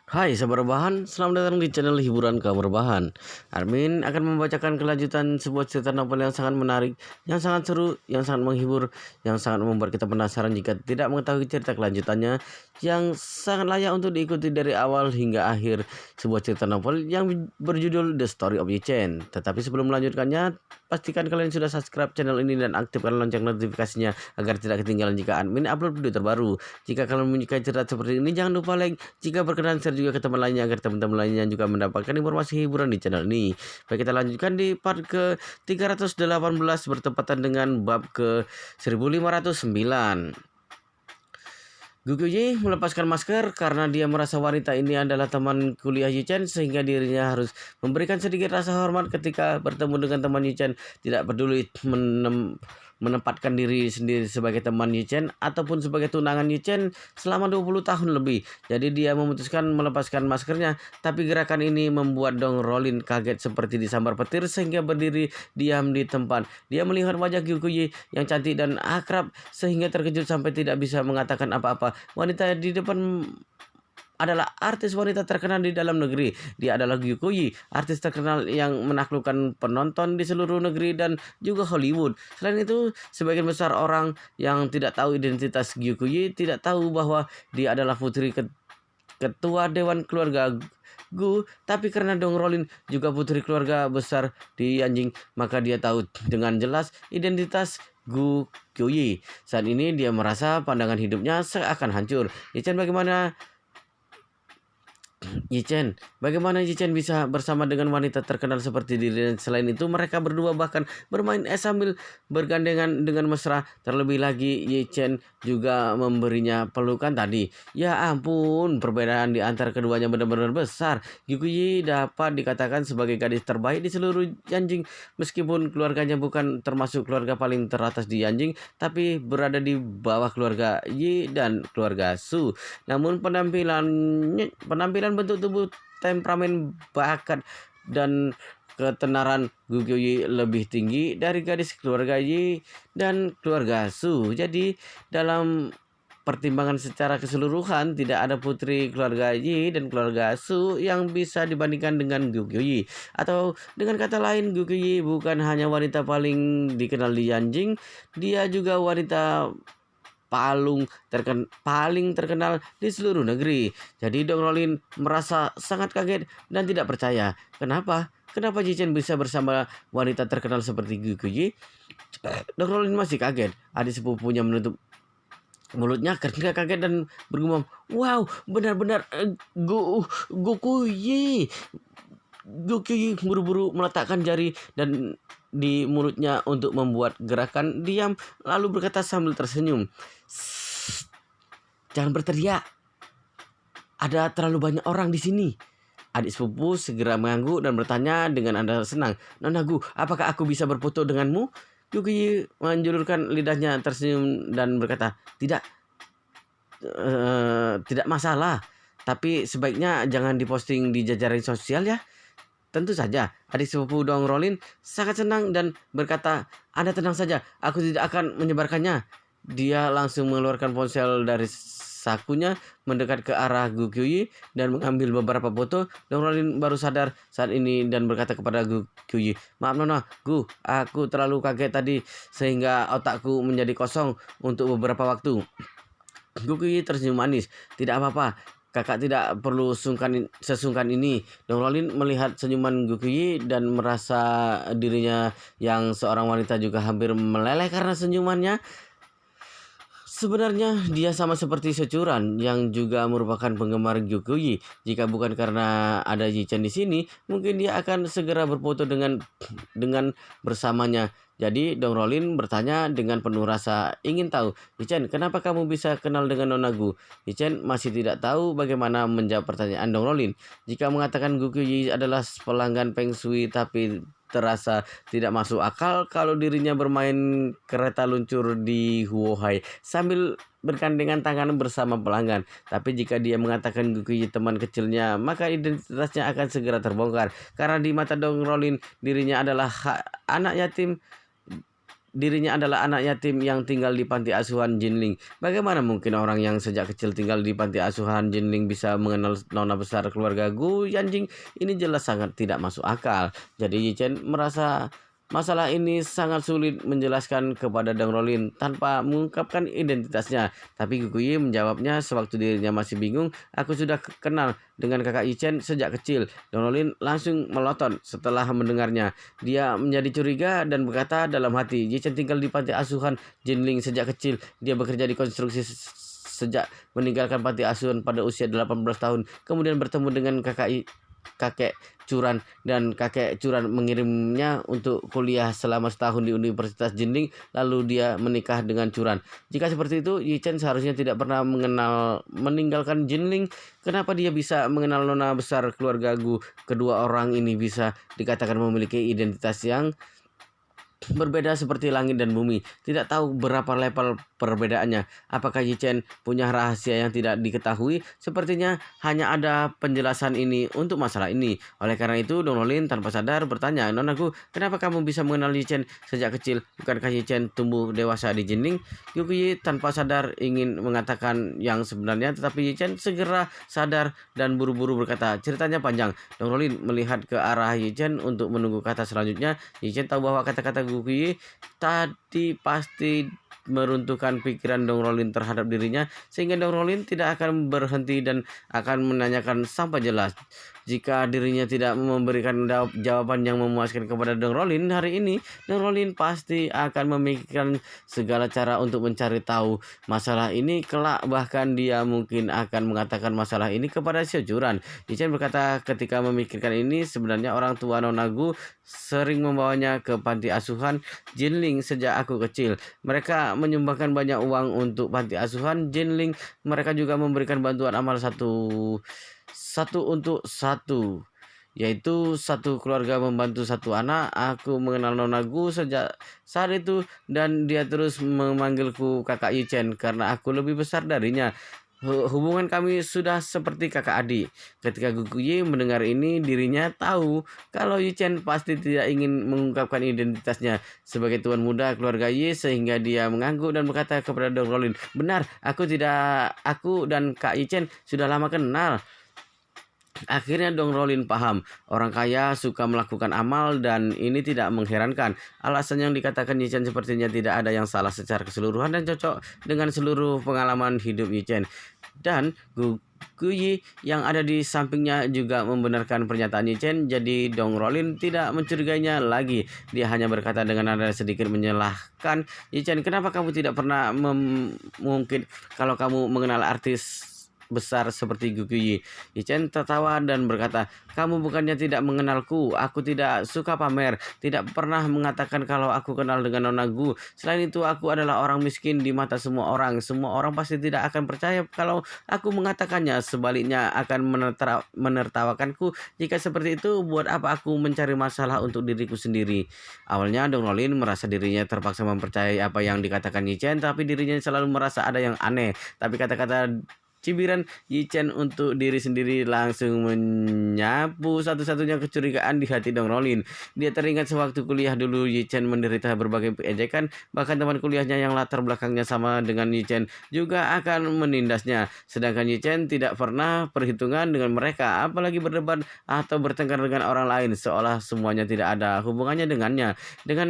Hai sahabat rebahan, selamat datang di channel hiburan kabar rebahan. Armin akan membacakan kelanjutan sebuah cerita novel yang sangat menarik, yang sangat seru, yang sangat menghibur, yang sangat membuat kita penasaran jika tidak mengetahui cerita kelanjutannya, yang sangat layak untuk diikuti dari awal hingga akhir. Sebuah cerita novel yang berjudul The Story of Yi Chen. Tetapi sebelum melanjutkannya, pastikan kalian sudah subscribe channel ini dan aktifkan lonceng notifikasinya agar tidak ketinggalan jika Armin upload video terbaru. Jika kalian menyukai cerita seperti ini, jangan lupa like. Jika berkenan, share juga ke teman lainnya agar teman-teman lainnya juga mendapatkan informasi hiburan di channel ini. Baik, kita lanjutkan di part ke 318 bertepatan dengan bab ke 1509. Guguyi melepaskan masker karena dia merasa wanita ini adalah teman kuliah Yi Chen, sehingga dirinya harus memberikan sedikit rasa hormat ketika bertemu dengan teman Yi Chen. Tidak peduli menempatkan diri sendiri sebagai teman Yi Chen ataupun sebagai tunangan Yi Chen selama 20 tahun lebih. Jadi dia memutuskan melepaskan maskernya, tapi gerakan ini membuat Dong Rolin kaget seperti disambar petir sehingga berdiri diam di tempat. Dia melihat wajah Guguyi yang cantik dan akrab sehingga terkejut sampai tidak bisa mengatakan apa-apa. Wanita di depan adalah artis wanita terkenal di dalam negeri. Dia adalah Gyukoyi, artis terkenal yang menaklukkan penonton di seluruh negeri dan juga Hollywood. Selain itu, sebagian besar orang yang tidak tahu identitas Gyukoyi tidak tahu bahwa dia adalah putri ketua dewan keluarga Gu, tapi karena Dong Rolin juga putri keluarga besar di Yanjing, maka dia tahu dengan jelas identitas Gu Kyoyi. Saat ini dia merasa pandangan hidupnya seakan hancur. Ichen, bagaimana Yi Chen bisa bersama dengan wanita terkenal seperti dirinya? Selain itu, mereka berdua bahkan bermain es sambil bergandengan dengan mesra. Terlebih lagi, Yi Chen juga memberinya pelukan tadi. Ya ampun, perbedaan di antara keduanya benar-benar besar. Yi dapat dikatakan sebagai gadis terbaik di seluruh Yanjing. Meskipun keluarganya bukan termasuk keluarga paling teratas di Yanjing, tapi berada di bawah keluarga Yi dan keluarga Su. Namun penampilan bentuk tubuh, temperamen, bakat, dan ketenaran Gugyo lebih tinggi dari gadis keluarga Yi dan keluarga Su. Jadi dalam pertimbangan secara keseluruhan, tidak ada putri keluarga Yi dan keluarga Su yang bisa dibandingkan dengan Gugyo. Atau dengan kata lain, Gugyo bukan hanya wanita paling dikenal di Yanjing, dia juga wanita paling terkenal di seluruh negeri. Jadi Dong Rolin merasa sangat kaget dan tidak percaya. Kenapa? Kenapa Yi Chen bisa bersama wanita terkenal seperti Guguyi? Dong Rolin masih kaget. Adik sepupunya menutup mulutnya karena kaget dan bergumam, "Wow, benar-benar Guguyi." Guguyi buru-buru meletakkan jari dan di mulutnya untuk membuat gerakan diam, lalu berkata sambil tersenyum, "Jangan berteriak. Ada terlalu banyak orang di sini." Adik sepupu segera mengangguk dan bertanya dengan nada senang, "Nona Gu, apakah aku bisa berfoto denganmu?" Yuki menjulurkan lidahnya tersenyum dan berkata, "Tidak, tidak masalah. Tapi sebaiknya jangan diposting di jajaran sosial ya." "Tentu saja." Adik sepupu Dong Rolin sangat senang dan berkata, "Anda tenang saja, aku tidak akan menyebarkannya." Dia langsung mengeluarkan ponsel dari sakunya, mendekat ke arah Gu Kyuyi dan mengambil beberapa foto. Dong Rolin baru sadar saat ini dan berkata kepada Gu Kyuyi, "Maaf Nona, Gu, aku terlalu kaget tadi sehingga otakku menjadi kosong untuk beberapa waktu." Gu Kyuyi tersenyum manis. "Tidak apa-apa. Kakak tidak perlu sesungkan ini." Dong Rolin melihat senyuman Gukuyi dan merasa dirinya yang seorang wanita juga hampir meleleh karena senyumannya. Sebenarnya dia sama seperti Securan yang juga merupakan penggemar Gukuyi. Jika bukan karena ada Yi Chen di sini, mungkin dia akan segera berfoto dengan bersamanya. Jadi Dong Rolin bertanya dengan penuh rasa ingin tahu, "Yi Chen, kenapa kamu bisa kenal dengan Nona Gu?" Yi Chen masih tidak tahu bagaimana menjawab pertanyaan Dong Rolin. Jika mengatakan Gukuyi adalah pelanggan Feng Shui, tapi terasa tidak masuk akal kalau dirinya bermain kereta luncur di Huohai sambil bergandengan tangan bersama pelanggan. Tapi jika dia mengatakan Gukuyi teman kecilnya, maka identitasnya akan segera terbongkar. Karena di mata Dong Rolin, dirinya adalah anak yatim dirinya adalah anak yatim yang tinggal di panti asuhan Jinling. Bagaimana mungkin orang yang sejak kecil tinggal di panti asuhan Jinling bisa mengenal nona besar keluarga Gu Yanjing? Ini jelas sangat tidak masuk akal. Jadi Yichen merasa masalah ini sangat sulit menjelaskan kepada Deng Rolin tanpa mengungkapkan identitasnya. Tapi Guguyi menjawabnya sewaktu dirinya masih bingung, aku sudah kenal dengan kakak Yichen sejak kecil. Deng Rolin langsung melotot setelah mendengarnya. Dia menjadi curiga dan berkata dalam hati, Yichen tinggal di panti asuhan Jinling sejak kecil. Dia bekerja di konstruksi sejak meninggalkan panti asuhan pada usia 18 tahun. Kemudian bertemu dengan kakek Curan, dan kakek Curan mengirimnya untuk kuliah selama setahun di Universitas Jinling, lalu dia menikah dengan Curan. Jika seperti itu, Yichen seharusnya tidak pernah meninggalkan Jinling. Kenapa dia bisa mengenal nona besar keluarga Gu? Kedua orang ini bisa dikatakan memiliki identitas yang berbeda seperti langit dan bumi. Tidak tahu berapa level perbedaannya. Apakah Yichen punya rahasia yang tidak diketahui? Sepertinya hanya ada penjelasan ini untuk masalah ini. Oleh karena itu, Dong Rolin tanpa sadar bertanya, Nonaku, kenapa kamu bisa mengenal Yichen sejak kecil? Bukankah Yichen tumbuh dewasa di Jinling? Yuki tanpa sadar ingin mengatakan yang sebenarnya, tetapi Yichen segera sadar dan buru-buru berkata, ceritanya panjang. Dong Rolin melihat ke arah Yichen untuk menunggu kata selanjutnya. Yichen tahu bahwa kata-kata Guki tadi pasti meruntuhkan pikiran Dong Rolin terhadap dirinya, sehingga Dong Rolin tidak akan berhenti dan akan menanyakan sampai jelas. Jika dirinya tidak memberikan jawaban yang memuaskan kepada Dong Rolin hari ini, Dong Rolin pasti akan memikirkan segala cara untuk mencari tahu masalah ini kelak. Bahkan dia mungkin akan mengatakan masalah ini kepada Xiaojuran. Yichen berkata ketika memikirkan ini, sebenarnya orang tua Nona Gu sering membawanya ke panti asuhan Jinling sejak aku kecil. Mereka menyumbangkan banyak uang untuk panti asuhan Jinling. Mereka juga memberikan bantuan amal satu untuk satu, yaitu satu keluarga membantu satu anak. Aku mengenal Nona Gu sejak saat itu dan dia terus memanggilku kakak Yichen karena aku lebih besar darinya. Hubungan kami sudah seperti kakak adik. Ketika Guguye mendengar ini, dirinya tahu kalau Yichen pasti tidak ingin mengungkapkan identitasnya sebagai tuan muda keluarga Yi, sehingga dia mengangguk dan berkata kepada Dong Rolin, benar, aku dan Kak Yichen sudah lama kenal. Akhirnya Dong Rolin paham, orang kaya suka melakukan amal dan ini tidak mengherankan. Alasan yang dikatakan Yichen sepertinya tidak ada yang salah secara keseluruhan dan cocok dengan seluruh pengalaman hidup Yichen. Dan Guyi yang ada di sampingnya juga membenarkan pernyataan Yichen, jadi Dong Rolin tidak mencurigainya lagi. Dia hanya berkata dengan nada sedikit menyalahkan, Yichen, kenapa kamu tidak pernah mungkin kalau kamu mengenal artis besar seperti Guguyi? Yichen tertawa dan berkata, kamu bukannya tidak mengenalku, aku tidak suka pamer, tidak pernah mengatakan kalau aku kenal dengan Nona Gu. Selain itu, aku adalah orang miskin di mata semua orang pasti tidak akan percaya kalau aku mengatakannya, sebaliknya akan menertawakanku. Jika seperti itu, buat apa aku mencari masalah untuk diriku sendiri? Awalnya Dong Rolin merasa dirinya terpaksa mempercayai apa yang dikatakan Yichen, tapi dirinya selalu merasa ada yang aneh. Tapi kata-kata cibiran Yichen untuk diri sendiri langsung menyapu satu-satunya kecurigaan di hati Dong Rolin. Dia teringat sewaktu kuliah dulu Yichen menderita berbagai ejekan, bahkan teman kuliahnya yang latar belakangnya sama dengan Yichen juga akan menindasnya. Sedangkan Yichen tidak pernah perhitungan dengan mereka, apalagi berdebat atau bertengkar dengan orang lain, seolah semuanya tidak ada hubungannya dengannya. Dengan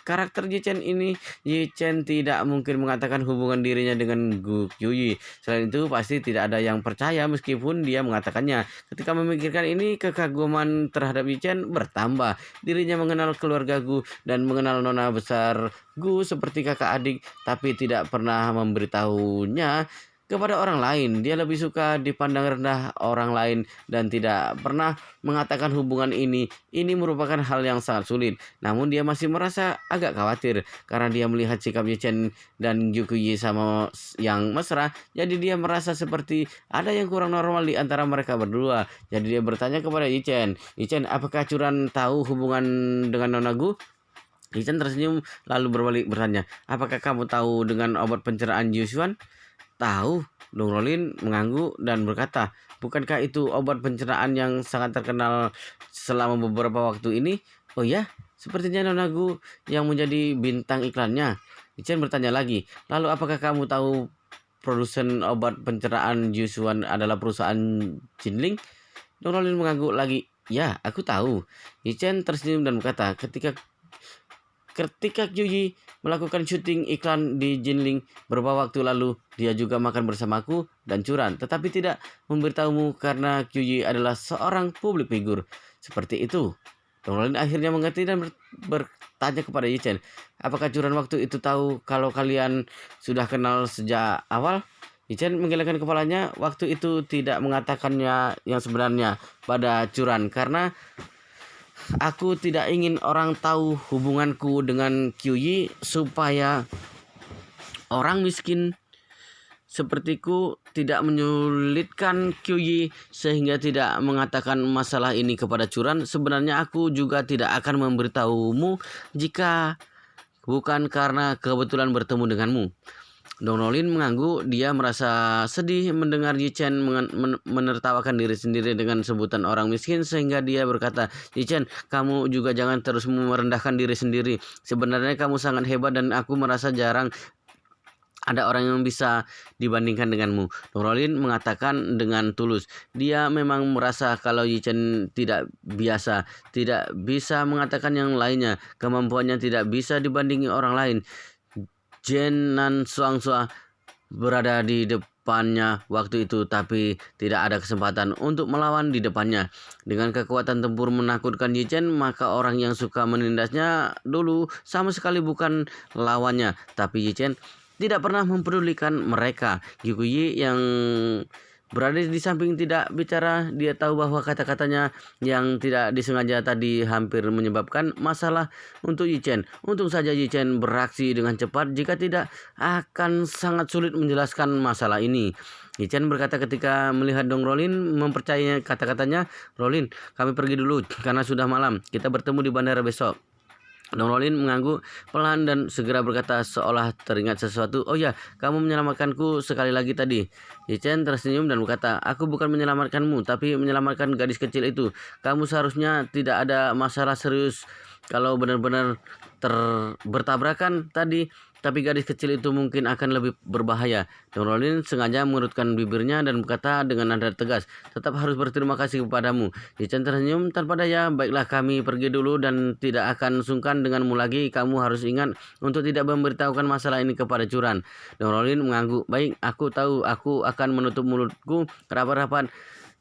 karakter Yichen ini, Yichen tidak mungkin mengatakan hubungan dirinya dengan Gu Yuyi. Selain itu, pasti tidak ada yang percaya meskipun dia mengatakannya. Ketika memikirkan ini, kekaguman terhadap Yichen bertambah. Dirinya mengenal keluarga Gu dan mengenal nona besar Gu seperti kakak adik, tapi tidak pernah memberitahunya kepada orang lain. Dia lebih suka dipandang rendah orang lain dan tidak pernah mengatakan hubungan ini. Ini merupakan hal yang sangat sulit. Namun dia masih merasa agak khawatir karena dia melihat sikap Yichen dan Yukiyi sama yang mesra. Jadi dia merasa seperti ada yang kurang normal di antara mereka berdua. Jadi dia bertanya kepada Yichen, Yichen, apakah Curan tahu hubungan dengan Nona Gu? Yichen tersenyum lalu berbalik bertanya, apakah kamu tahu dengan obat pencernaan Yusuan? Tahu, Dong Rolin mengangguk dan berkata, bukankah itu obat pencernaan yang sangat terkenal selama beberapa waktu ini? Oh ya, Sepertinya Nona Gu yang menjadi bintang iklannya. Chen bertanya lagi, lalu apakah kamu tahu produsen obat pencernaan Yusuan adalah perusahaan Jinling? Dong Rolin mengangguk lagi. Ya, aku tahu. Chen tersenyum dan berkata, ketika Yuyi melakukan syuting iklan di Jinling beberapa waktu lalu, dia juga makan bersamaku dan Curan, tetapi tidak memberitahumu karena Yuyi adalah seorang publik figur. Seperti itu. Dong Rolin akhirnya mengerti dan bertanya kepada Yichen, apakah Curan waktu itu tahu kalau kalian sudah kenal sejak awal? Yichen menggelengkan kepalanya. Waktu itu tidak mengatakannya yang sebenarnya pada Curan karena aku tidak ingin orang tahu hubunganku dengan Kyuyi supaya orang miskin sepertiku tidak menyulitkan Kyuyi sehingga tidak mengatakan masalah ini kepada Curan. Sebenarnya aku juga tidak akan memberitahumu jika bukan karena kebetulan bertemu denganmu. Dong Rolin mengangguk. Dia merasa sedih mendengar Yichen menertawakan diri sendiri dengan sebutan orang miskin sehingga dia berkata, Yichen, kamu juga jangan terus merendahkan diri sendiri. Sebenarnya kamu sangat hebat dan aku merasa jarang ada orang yang bisa dibandingkan denganmu. Dong Rolin mengatakan dengan tulus. Dia memang merasa kalau Yichen tidak biasa, tidak bisa mengatakan yang lainnya. Kemampuannya tidak bisa dibandingi orang lain. Jenan Suangsua berada di depannya waktu itu, tapi tidak ada kesempatan untuk melawan di depannya. Dengan kekuatan tempur menakutkan Yichen, maka orang yang suka menindasnya dulu sama sekali bukan lawannya. Tapi Yichen tidak pernah mempedulikan mereka. Gyukuyi yang berada di samping tidak bicara. Dia tahu bahwa kata-katanya yang tidak disengaja tadi hampir menyebabkan masalah untuk Yichen. Untung saja Yichen beraksi dengan cepat. Jika tidak, akan sangat sulit menjelaskan masalah ini. Yichen berkata ketika melihat Dong Rolin mempercayai kata-katanya. Rolin, kami pergi dulu karena sudah malam. Kita bertemu di bandara besok. Dong Rolin mengangguk pelan dan segera berkata seolah teringat sesuatu. Oh ya, kamu menyelamatkanku sekali lagi tadi. Yichen tersenyum dan berkata, aku bukan menyelamatkanmu, tapi menyelamatkan gadis kecil itu. Kamu seharusnya tidak ada masalah serius kalau benar-benar bertabrakan tadi. Tapi gadis kecil itu mungkin akan lebih berbahaya. Dong Rolin sengaja mengerutkan bibirnya dan berkata dengan nada tegas, tetap harus berterima kasih kepadamu. Yichen tersenyum tanpa daya. Baiklah, kami pergi dulu dan tidak akan sungkan denganmu lagi. Kamu harus ingat untuk tidak memberitahukan masalah ini kepada Curan. Dong Rolin mengangguk. Baik, aku tahu. Aku akan menutup mulutku rapat-rapat.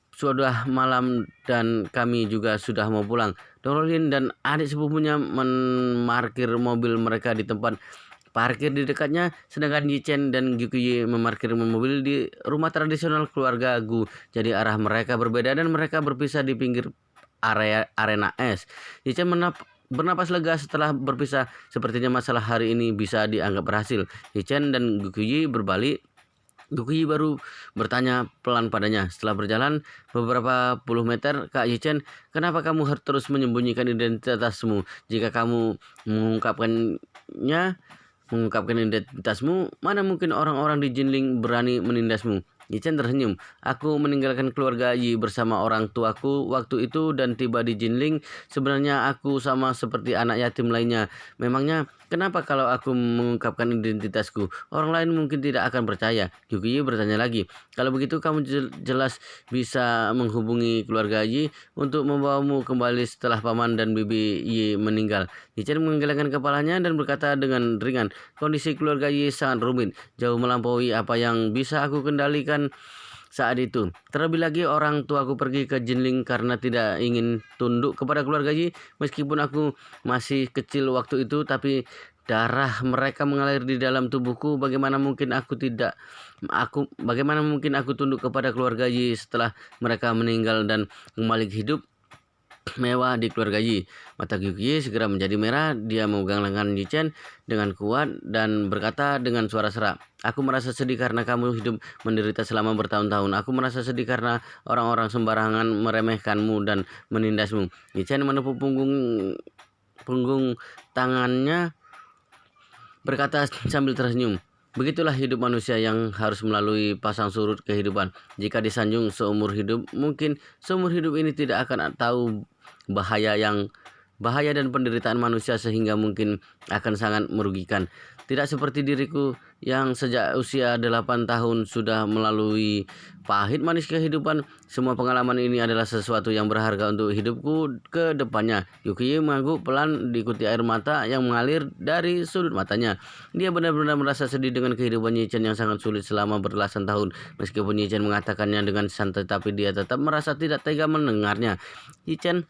Sudah malam dan kami juga sudah mau pulang. Dong Rolin dan adik sepupunya memarkir mobil mereka di tempat parkir di dekatnya, sedangkan Yichen dan Gyukuyi memarkir mobil di rumah tradisional keluarga Gu. Jadi arah mereka berbeda dan mereka berpisah di pinggir arena es. Yichen bernapas lega setelah berpisah. Sepertinya masalah hari ini bisa dianggap berhasil. Yichen dan Gyukuyi berbalik. Gyukuyi baru bertanya pelan padanya. Setelah berjalan beberapa puluh meter, Kak Yichen, kenapa kamu harus terus menyembunyikan identitasmu? Jika kamu mengungkapkan identitasmu, mana mungkin orang-orang di Jinling berani menindasmu? Yichen tersenyum. Aku meninggalkan keluarga Yi bersama orang tuaku waktu itu dan tiba di Jinling. Sebenarnya aku sama seperti anak yatim lainnya. Memangnya kenapa kalau aku mengungkapkan identitasku? Orang lain mungkin tidak akan percaya. Yuki bertanya lagi. Kalau begitu kamu jelas bisa menghubungi keluarga Yi untuk membawamu kembali setelah paman dan bibi Yi meninggal. Yichen menggelengkan kepalanya dan berkata dengan ringan, kondisi keluarga Yi sangat rumit, jauh melampaui apa yang bisa aku kendalikan saat itu. Terlebih lagi orang tuaku pergi ke Jinling karena tidak ingin tunduk kepada keluarga Yi. Meskipun aku masih kecil waktu itu, tapi darah mereka mengalir di dalam tubuhku. Bagaimana mungkin aku tunduk kepada keluarga Yi setelah mereka meninggal dan kembali hidup mewah di keluarga Yi. Mata Gyuki segera menjadi merah. Dia memegang lengan Yichen dengan kuat dan berkata dengan suara serak, aku merasa sedih karena kamu hidup menderita selama bertahun-tahun. Aku merasa sedih karena orang-orang sembarangan meremehkanmu dan menindasmu. Yichen menepuk punggung tangannya berkata sambil tersenyum, begitulah hidup manusia yang harus melalui pasang surut kehidupan. Jika disanjung seumur hidup, mungkin seumur hidup ini tidak akan tahu bahaya yang bahaya dan penderitaan manusia sehingga mungkin akan sangat merugikan. Tidak seperti diriku yang sejak usia 8 tahun sudah melalui pahit manis kehidupan. Semua pengalaman ini adalah sesuatu yang berharga untuk hidupku ke depannya. Yukiye mengangguk pelan diikuti air mata yang mengalir dari sudut matanya. Dia benar-benar merasa sedih dengan kehidupan Yi-chan yang sangat sulit selama belasan tahun. Meskipun Yi-chan mengatakannya dengan santai, tapi dia tetap merasa tidak tega mendengarnya. Yi-chan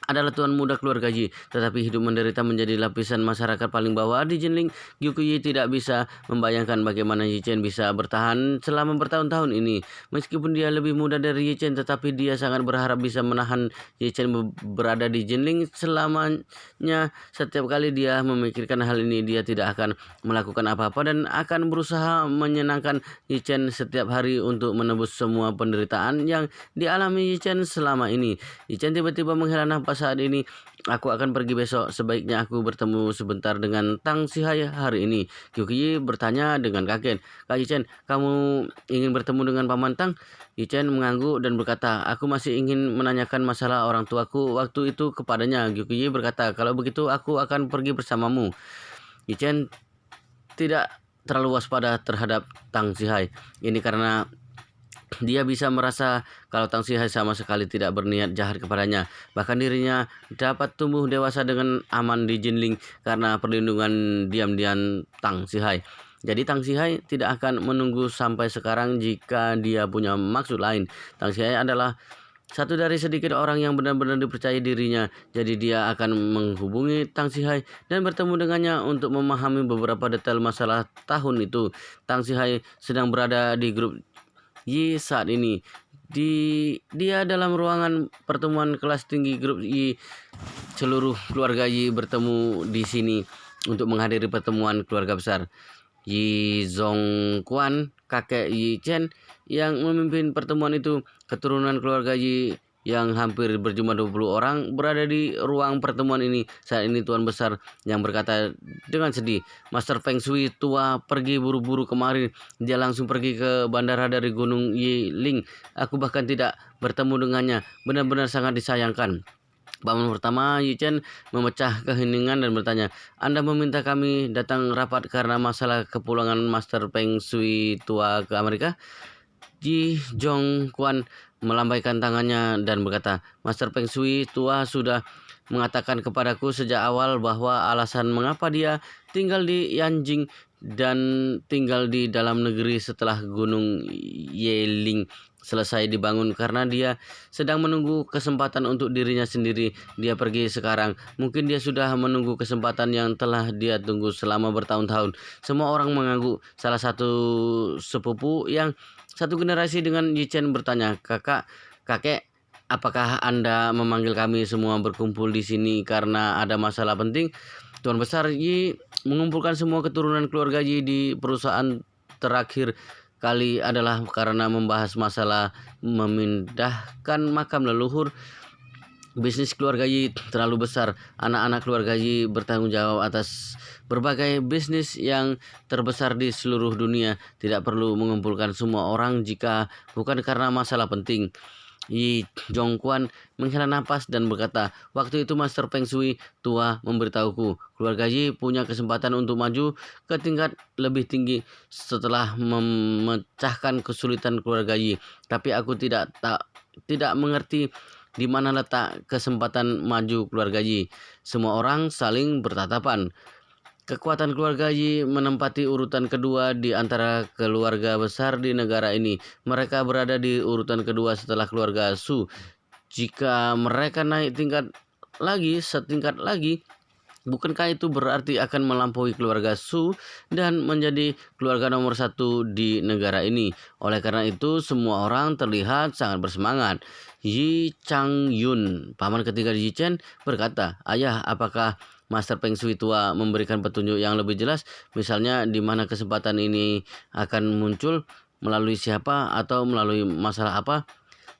adalah tuan muda keluarga Yi, tetapi hidup menderita menjadi lapisan masyarakat paling bawah di Jinling. Gyukuyi tidak bisa membayangkan bagaimana Yi-chen bisa bertahan selama bertahun-tahun ini. Meskipun dia lebih muda dari Yi-chen, tetapi dia sangat berharap bisa menahan Yi-chen berada di Jinling selamanya. Setiap kali dia memikirkan hal ini, dia tidak akan melakukan apa-apa dan akan berusaha menyenangkan Yi-chen setiap hari untuk menebus semua penderitaan yang dialami Yi-chen selama ini. Yi-chen tiba-tiba menghela nafas. Saat ini aku akan pergi besok. Sebaiknya aku bertemu sebentar dengan Tang Sihai hari ini. Gyukiyi bertanya dengan kaget. Kak Yi-chen, kamu ingin bertemu dengan Paman Tang? Yi-chen mengangguk dan berkata, aku masih ingin menanyakan masalah orang tuaku waktu itu kepadanya. Gyukiyi berkata, kalau begitu aku akan pergi bersamamu. Yi-chen tidak terlalu waspada terhadap Tang Sihai. Ini karena dia bisa merasa kalau Tang Sihai sama sekali tidak berniat jahat kepadanya. Bahkan dirinya dapat tumbuh dewasa dengan aman di Jinling karena perlindungan diam-diam Tang Sihai. Jadi Tang Sihai tidak akan menunggu sampai sekarang jika dia punya maksud lain. Tang Sihai adalah satu dari sedikit orang yang benar-benar dipercaya dirinya. Jadi dia akan menghubungi Tang Sihai dan bertemu dengannya untuk memahami beberapa detail masalah tahun itu. Tang Sihai sedang berada di grup Yi saat ini. Dia dalam ruangan pertemuan kelas tinggi grup Yi. Seluruh keluarga Yi bertemu di sini untuk menghadiri pertemuan keluarga besar. Yi Zongquan, kakek Yi Chen yang memimpin pertemuan itu. Keturunan keluarga Yi yang hampir berjumlah 20 orang berada di ruang pertemuan ini. Saat ini tuan besar yang berkata dengan sedih, Master Feng Shui tua pergi buru-buru kemarin. Dia langsung pergi ke bandara dari Gunung Yiling. Aku bahkan tidak bertemu dengannya. Benar-benar sangat disayangkan. Paman pertama Yi-chen memecah keheningan dan bertanya, Anda meminta kami datang rapat karena masalah kepulangan Master Feng Shui tua ke Amerika? Ji Zhongquan melambaikan tangannya dan berkata, Master Feng Shui tua sudah mengatakan kepadaku sejak awal bahwa alasan mengapa dia tinggal di Yanjing dan tinggal di dalam negeri setelah Gunung Yeling selesai dibangun karena dia sedang menunggu kesempatan untuk dirinya sendiri. Dia pergi sekarang. Mungkin dia sudah menunggu kesempatan yang telah dia tunggu selama bertahun-tahun. Semua orang mengangguk. Salah satu sepupu yang satu generasi dengan Yi-chen bertanya, kakek, apakah Anda memanggil kami semua berkumpul di sini karena ada masalah penting? Tuan besar Yi mengumpulkan semua keturunan keluarga Yi di perusahaan terakhir kali adalah karena membahas masalah memindahkan makam leluhur. Bisnis keluarga Yi terlalu besar. Anak-anak keluarga Yi bertanggung jawab atas berbagai bisnis yang terbesar di seluruh dunia. Tidak perlu mengumpulkan semua orang jika bukan karena masalah penting. Yi Zhongquan menghela napas dan berkata, waktu itu Master Feng Shui tua memberitahuku, keluarga Yi punya kesempatan untuk maju ke tingkat lebih tinggi setelah memecahkan kesulitan keluarga Yi. Tapi aku tidak mengerti di mana letak kesempatan maju keluarga Yi. Semua orang saling bertatapan. Kekuatan keluarga Yi menempati urutan kedua di antara keluarga besar di negara ini. Mereka berada di urutan kedua setelah keluarga Su. Jika mereka naik setingkat lagi, bukankah itu berarti akan melampaui keluarga Su dan menjadi keluarga nomor satu di negara ini? Oleh karena itu, semua orang terlihat sangat bersemangat. Yi Changyun, paman ketiga Yi-chen, berkata, Ayah, apakah Master Feng Shui tua memberikan petunjuk yang lebih jelas? Misalnya, di mana kesempatan ini akan muncul, melalui siapa, atau melalui masalah apa?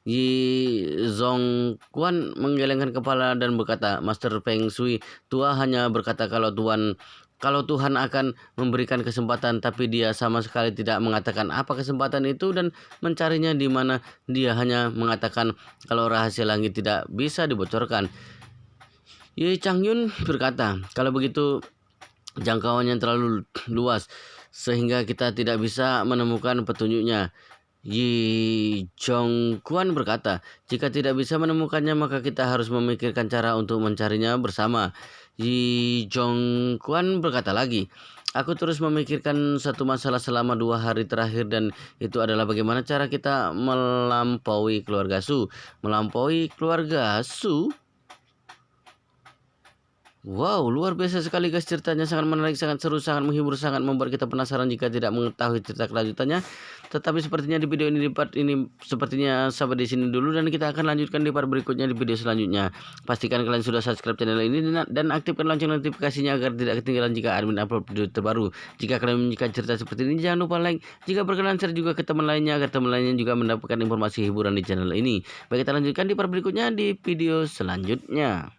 Yi Zongquan menggelengkan kepala dan berkata, Master Feng Shui tua hanya berkata kalau Tuhan akan memberikan kesempatan, tapi dia sama sekali tidak mengatakan apa kesempatan itu dan mencarinya di mana. Dia hanya mengatakan kalau rahasia langit tidak bisa dibocorkan. Ye Chang Yun berkata, kalau begitu jangkauannya terlalu luas sehingga kita tidak bisa menemukan petunjuknya. Yi Jong Kuan berkata, jika tidak bisa menemukannya maka kita harus memikirkan cara untuk mencarinya bersama. Yi Jong Kuan berkata lagi, aku terus memikirkan satu masalah selama 2 hari terakhir dan itu adalah bagaimana cara kita melampaui keluarga Su. Melampaui keluarga Su? Wow, luar biasa sekali guys, ceritanya sangat menarik, sangat seru, sangat menghibur, sangat membuat kita penasaran jika tidak mengetahui cerita kelanjutannya. Tetapi sepertinya di video ini, di part ini sepertinya sampai di sini dulu dan kita akan lanjutkan di part berikutnya di video selanjutnya. Pastikan kalian sudah subscribe channel ini dan aktifkan lonceng notifikasinya agar tidak ketinggalan jika admin upload video terbaru. Jika kalian menyukai cerita seperti ini jangan lupa like. Jika berkenan share juga ke teman lainnya agar teman lainnya juga mendapatkan informasi hiburan di channel ini. Baik, kita lanjutkan di part berikutnya di video selanjutnya.